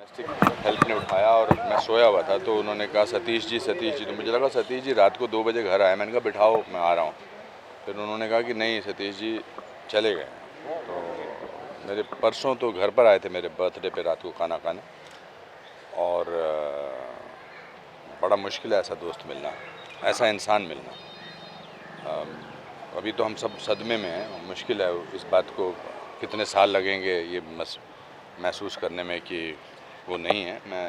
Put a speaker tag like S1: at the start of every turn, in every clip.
S1: Domestic help ने उठाया और मैं सोया हुआ था तो उन्होंने कहा सतीश जी, तो मुझे लगा सतीश जी रात को 2 बजे घर आए। मैंने कहा बिठाओ मैं आ रहा हूँ। फिर उन्होंने कहा कि नहीं सतीश जी चले गए। तो मेरे परसों तो घर पर आए थे मेरे बर्थडे पे रात को खाना खाने। और बड़ा मुश्किल है ऐसा दोस्त मिलना, ऐसा इंसान मिलना। अभी तो हम सब सदमे में हैं। मुश्किल है इस बात को, कितने साल लगेंगे ये महसूस करने में कि वो नहीं है। मैं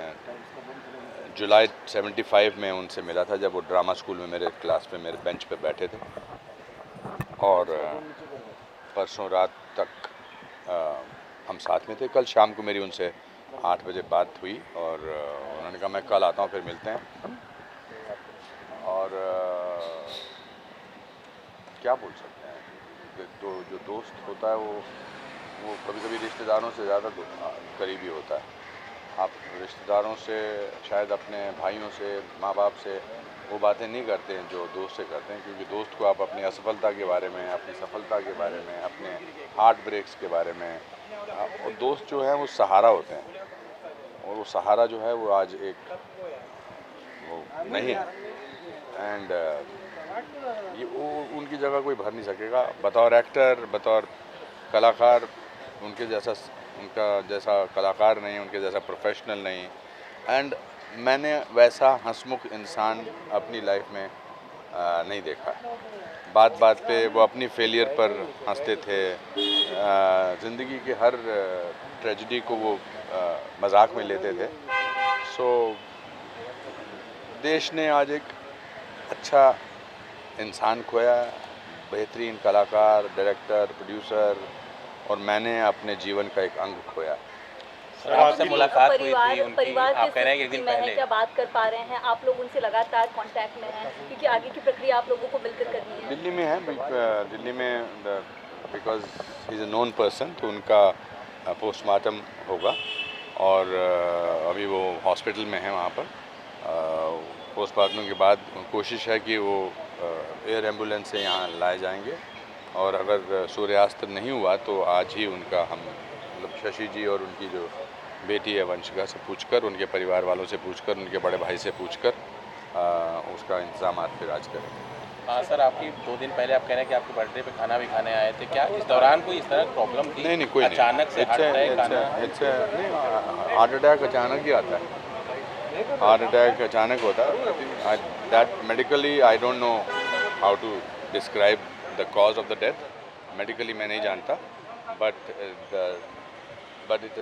S1: जुलाई 75 में उनसे मिला था जब वो ड्रामा स्कूल में मेरे क्लास पे मेरे बेंच पे बैठे थे। और परसों रात तक हम साथ में थे। कल शाम को मेरी उनसे 8 बजे बात हुई और उन्होंने कहा मैं कल आता हूँ, फिर मिलते हैं। और क्या बोल सकते हैं, तो जो दोस्त होता है वो कभी कभी रिश्तेदारों से ज़्यादा करीबी होता है। आप रिश्तेदारों से शायद अपने भाइयों से, माँ बाप से वो बातें नहीं करते हैं जो दोस्त से करते हैं, क्योंकि दोस्त को आप अपनी असफलता के बारे में, अपनी सफलता के बारे में, अपने हार्ट ब्रेक्स के बारे में, और दोस्त जो हैं वो सहारा होते हैं। और वो सहारा जो है वो आज एक वो नहीं है। एंड ये वो उनकी जगह कोई भर नहीं सकेगा बतौर एक्टर, बतौर कलाकार। उनका जैसा कलाकार नहीं, उनके जैसा प्रोफेशनल नहीं। एंड मैंने वैसा हंसमुख इंसान अपनी लाइफ में नहीं देखा। बात बात पे वो अपनी फेलियर पर हंसते थे। ज़िंदगी के हर ट्रेजेडी को वो मजाक में लेते थे। सो देश ने आज एक अच्छा इंसान खोया, बेहतरीन कलाकार, डायरेक्टर, प्रोड्यूसर, और मैंने अपने जीवन का एक अंग खोया।
S2: सर आपसे मुलाकात हुई थी उनकी,
S3: परिवार
S2: आप कह रहे हैं कि एक दिन पहले
S3: क्या बात कर पा रहे हैं? आप लोग उनसे लगातार कांटेक्ट में हैं क्योंकि आगे की प्रक्रिया आप लोगों को मिलकर करनी है।
S1: दिल्ली में है, दिल्ली में because he is a known person, तो उनका पोस्टमार्टम होगा। और अभी वो हॉस्पिटल में है वहाँ पर। पोस्टमार्टम के बाद कोशिश है कि वो एयर एम्बुलेंस से यहाँ लाए जाएंगे। और अगर सूर्यास्त नहीं हुआ तो आज ही उनका हम मतलब शशि जी और उनकी जो बेटी है वंशिका से पूछकर, उनके परिवार वालों से पूछकर, उनके बड़े भाई से पूछकर उसका इंतजाम फिर आज करेंगे।
S2: हाँ सर, आपकी 2 दिन पहले आप कह रहे हैं कि आपके बर्थडे पे खाना भी खाने आए थे। क्या इस दौरान कोई इस तरह प्रॉब्लम थी?
S1: नहीं, कोई नहीं।
S2: अचानक से हार्ट अटैक आना?
S1: हार्ट अटैक अचानक ही आता है। हार्ट अटैक अचानक होता है। That medically I don't know how to describe the cause of the death. Medically मैं नहीं जानता, but it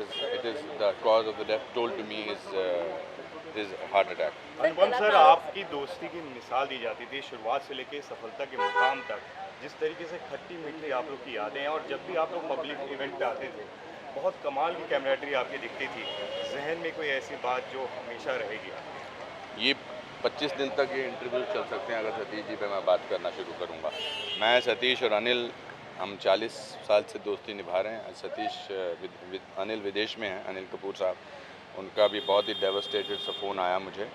S1: is the cause of the death told to me is heart attack.
S4: Anupam sir, आपकी दोस्ती की मिसाल दी जाती थी शुरुआत से लेकर सफलता के मुकाम तक। जिस तरीके से खट्टी मीठी आप लोग की यादें हैं, और जब भी आप लोग पब्लिक इवेंट पे आते थे बहुत कमाल की कैमरेडरी आपकी दिखती थी। जहन में कोई ऐसी बात जो हमेशा रहेगी?
S1: ये 25 दिन तक ये इंटरव्यू चल सकते हैं अगर सतीश जी पे मैं बात करना शुरू करूँगा। मैं, सतीश और अनिल, हम 40 साल से दोस्ती निभा रहे हैं। सतीश अनिल विदेश में हैं, अनिल कपूर साहब। उनका भी बहुत ही डेवस्टेटेड सा फ़ोन आया मुझे।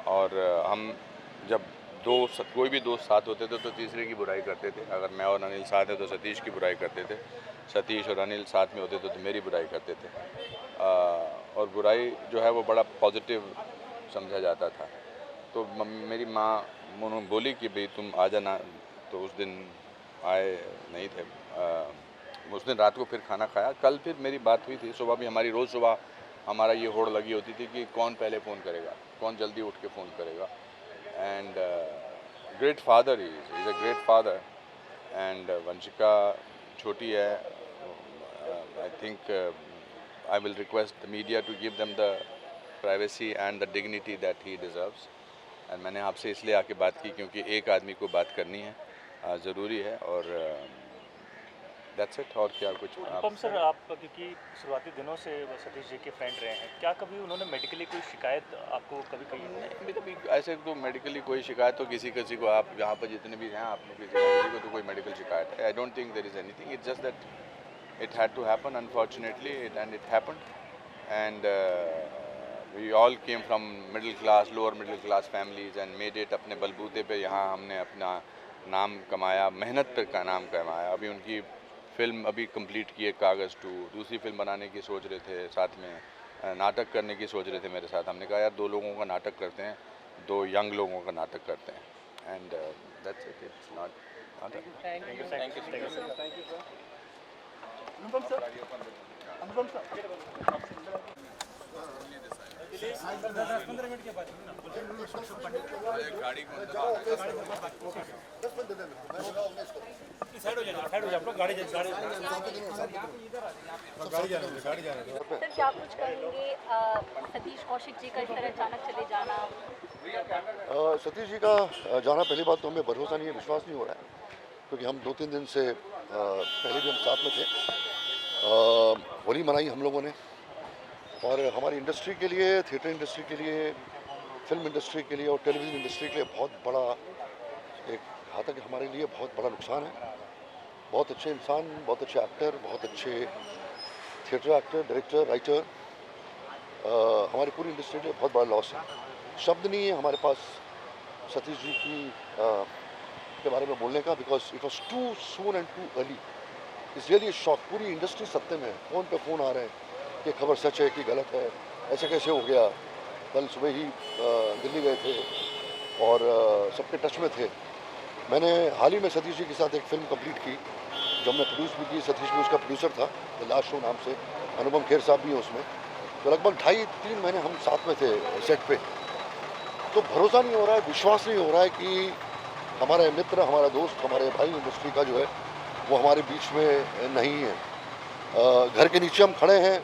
S1: और हम जब कोई भी दोस्त साथ होते थे तो तीसरे की बुराई करते थे। अगर मैं और अनिल साथ हैं तो सतीश की बुराई करते थे। सतीश और अनिल साथ में होते थे तो मेरी बुराई करते थे। और बुराई जो है वो बड़ा पॉजिटिव समझा जाता था। तो मेरी माँ बोली कि भाई तुम आ जाना, तो उस दिन आए नहीं थे। उस दिन रात को फिर खाना खाया। कल फिर मेरी बात हुई थी। सुबह भी हमारी रोज़ सुबह हमारा ये होड़ लगी होती थी कि कौन पहले फ़ोन करेगा, कौन जल्दी उठ के फ़ोन करेगा। And great father is a great father. And Vanshika छोटी है। I think I will request the media to give them the privacy and the dignity that he deserves. And मैंने आपसे इसलिए आके बात की क्योंकि एक आदमी को बात करनी है, ज़रूरी है। और दैट्स इट। और क्या कुछ?
S5: अनुपम सर, आप क्योंकि शुरुआती दिनों से सतीश जी के फ्रेंड रहे हैं, क्या कभी उन्होंने मेडिकली कोई शिकायत आपको कभी कही?
S1: नहीं, कभी ऐसे तो मेडिकली कोई शिकायत तो किसी को, आप यहाँ पर जितने भी हैं आप में किसी न किसी को तो कोई मेडिकल शिकायत है। I don't think there is anything. It's just that it had to happen unfortunately, and it happened. And we all came from middle class, lower middle class families, and made it. अपने बलबूते पे यहाँ हमने अपना नाम कमाया, मेहनत पे का नाम कमाया। अभी उनकी फ़िल्म अभी कंप्लीट की है, कागज़ 2। दूसरी फिल्म बनाने की सोच रहे थे साथ में। नाटक करने की सोच रहे थे मेरे साथ। हमने कहा यार 2 लोगों का नाटक करते हैं, 2 यंग लोगों का नाटक करते हैं and that's it, it's not natak.
S2: Thank you sir.
S3: Sir क्या कुछ कहेंगे सतीश कौशिक जी का इस तरह अचानक चले जाना?
S6: सतीश जी का जाना, पहली बात तो हमें भरोसा नहीं है, विश्वास नहीं हो रहा है, क्योंकि हम 2-3 दिन से पहले भी हम साथ में थे। होली मनाई हम लोगों ने, और हमारी इंडस्ट्री के लिए, थिएटर इंडस्ट्री के लिए, फिल्म इंडस्ट्री के लिए और टेलीविज़न इंडस्ट्री के लिए बहुत बड़ा एक घातक, हमारे लिए बहुत बड़ा नुकसान है। बहुत अच्छे इंसान, बहुत अच्छे एक्टर, बहुत अच्छे थिएटर एक्टर, डायरेक्टर, राइटर, हमारी पूरी इंडस्ट्री के लिए बहुत बड़ा लॉस है। शब्द नहीं है हमारे पास सतीश जी की के बारे में बोलने का, because it was too soon and too early. It's really shock. पूरी इंडस्ट्री सत्य में है, फ़ोन पे फ़ोन आ रहे हैं कि खबर सच है कि गलत है, ऐसे कैसे हो गया। कल सुबह ही दिल्ली गए थे और सबके टच में थे। मैंने हाल ही में सतीश जी के साथ एक फिल्म कंप्लीट की जो हमने प्रोड्यूस भी की। सतीश भी उसका प्रोड्यूसर था, द लास्ट शो नाम से। अनुपम खेर साहब भी हैं उसमें। तो लगभग 2.5-3 महीने हम साथ में थे सेट पे। तो भरोसा नहीं हो रहा है, विश्वास नहीं हो रहा है कि हमारे मित्र, हमारा दोस्त, हमारे भाई इंडस्ट्री का जो है वो हमारे बीच में नहीं है। घर के नीचे हम खड़े हैं,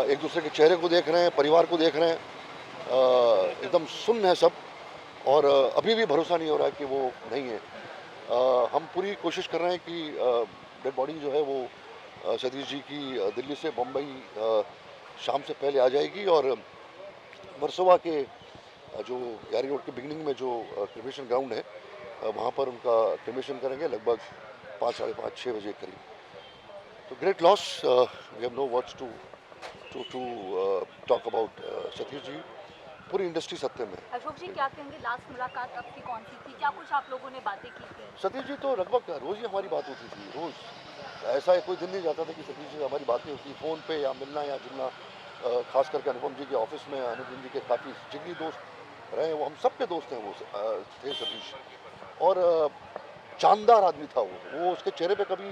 S6: एक दूसरे के चेहरे को देख रहे हैं, परिवार को देख रहे हैं, एकदम सुन्न है सब, और अभी भी भरोसा नहीं हो रहा है कि वो नहीं है। हम पूरी कोशिश कर रहे हैं कि डेड बॉडी जो है वो सतीश जी की दिल्ली से बम्बई शाम से पहले आ जाएगी, और वर्सोवा के जो ग्यारी रोड के बिगनिंग में जो क्रिमेशन ग्राउंड है वहाँ पर उनका क्रिमेशन करेंगे लगभग 5, साढ़े 5, 6 बजे करीब। तो great loss, we have no words to talk about Satish ji. पूरी इंडस्ट्री सत्य में।
S3: अशोक जी क्या कहेंगे, लास्ट मुलाकात आपकी कौन सी थी? क्या कुछ आप लोगों ने बातें की थी?
S6: सतीश जी तो लगभग रोज़ ही हमारी बात होती थी, रोज़। ऐसा कोई दिन नहीं जाता था कि सतीश जी से हमारी बातें होती, फ़ोन पे या मिलना या जुलना। खास करके अनुपम जी के ऑफिस में, अनुपम जी के काफ़ी जिगरी दोस्त रहे, वो हम सब के दोस्त हैं, वो थे सतीश। और जानदार आदमी था वो उसके चेहरे पे कभी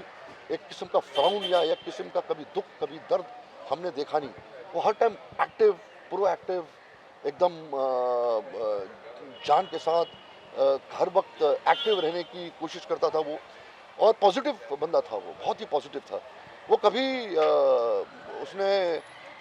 S6: एक किस्म का फ्राउन या एक किस्म का कभी दुख, कभी दर्द हमने देखा नहीं। वो हर टाइम एक्टिव, प्रोएक्टिव, एकदम जान के साथ हर वक्त एक्टिव रहने की कोशिश करता था वो, और पॉजिटिव बंदा था वो, बहुत ही पॉजिटिव था वो। कभी उसने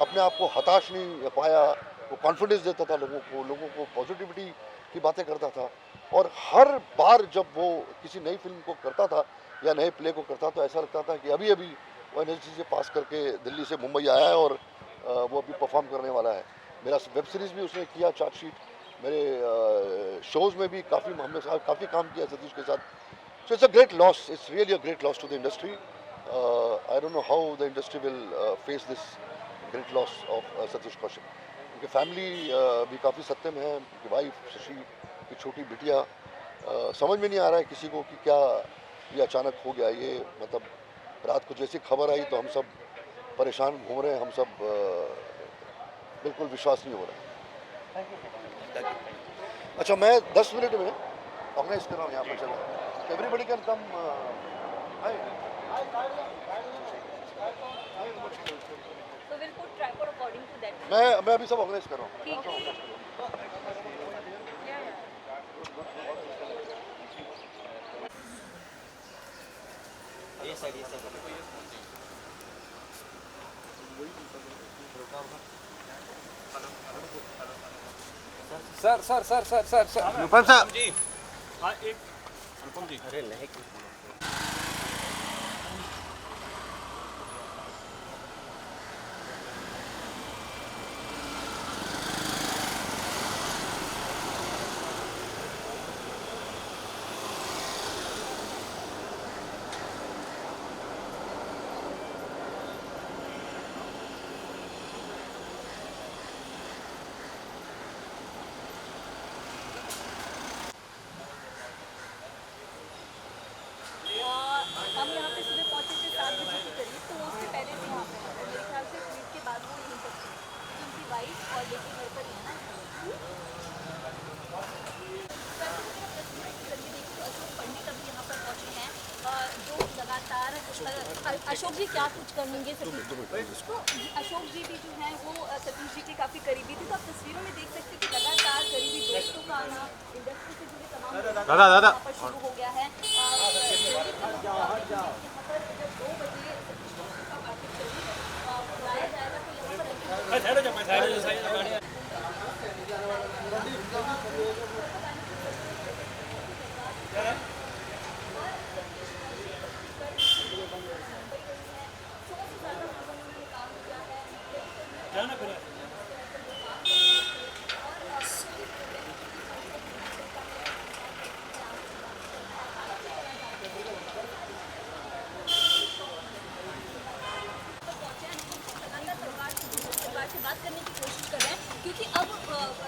S6: अपने आप को हताश नहीं पाया, वो कॉन्फिडेंस देता था लोगों को पॉजिटिविटी की बातें करता था। और हर बार जब वो किसी नई फिल्म को करता था या नए प्ले को करता तो ऐसा लगता था कि अभी अभी वो एनएसडी से पास करके दिल्ली से मुंबई आया है और वो अभी परफॉर्म करने वाला है। मेरा वेब सीरीज़ भी उसने किया, चार्जशीट, मेरे शोज़ में भी हमने काफ़ी काम किया सतीश के साथ। So it's a great loss, it's really a great loss to the industry. I don't know how the industry will face this great loss of Satish Kaushik. उनकी फैमिली भी काफ़ी सत्य में है, उनकी वाइफ शशि की छोटी बिटिया। समझ में नहीं आ रहा है किसी को कि क्या ये अचानक हो गया। ये मतलब रात को जैसी खबर आई तो हम सब परेशान घूम रहे हैं, हम सब बिल्कुल विश्वास नहीं हो रहा है। अच्छा, मैं 10 मिनट में ऑर्गेनाइज कर रहा हूँ यहाँ पर, चलो everybody can come.
S3: So we'll put tripod according to that.
S6: मैं अभी सब ऑर्गेनाइज कर रहा हूँ।
S3: ठीक है।
S2: सर
S5: अनुपम साहब जी, हाँ एक अनुपम जी, अरे नहीं
S3: अशोक जी क्या कुछ कहेंगे सतीश तो अशोक जी भी जो हैं वो सतीश जी के काफ़ी करीबी थे, तो आप तस्वीरों में देख सकते हैं कि लगातार करीबी दोस्तों का आना, इंडस्ट्री से जुड़े तमाम लोगों का आना यहाँ पर शुरू हो गया है। यहाँ पर जब 2 बजे सतीश जोशी का पार्थिव शरीर बुलाया जाएगा तो यहाँ पर परिवार से बात करने की कोशिश कर रहे हैं, क्योंकि अब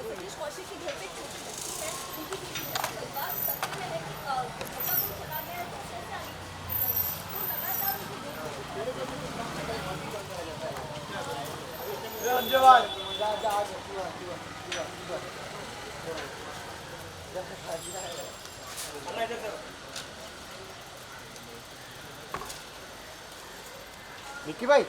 S3: सतीश कौशिक के घर पे छोटी बच्ची है, उनकी बीवी है, परिवार सत्य में है कि धक्का कोई चला गया है तो कैसे आगे तो लगातार
S7: निक्की भाई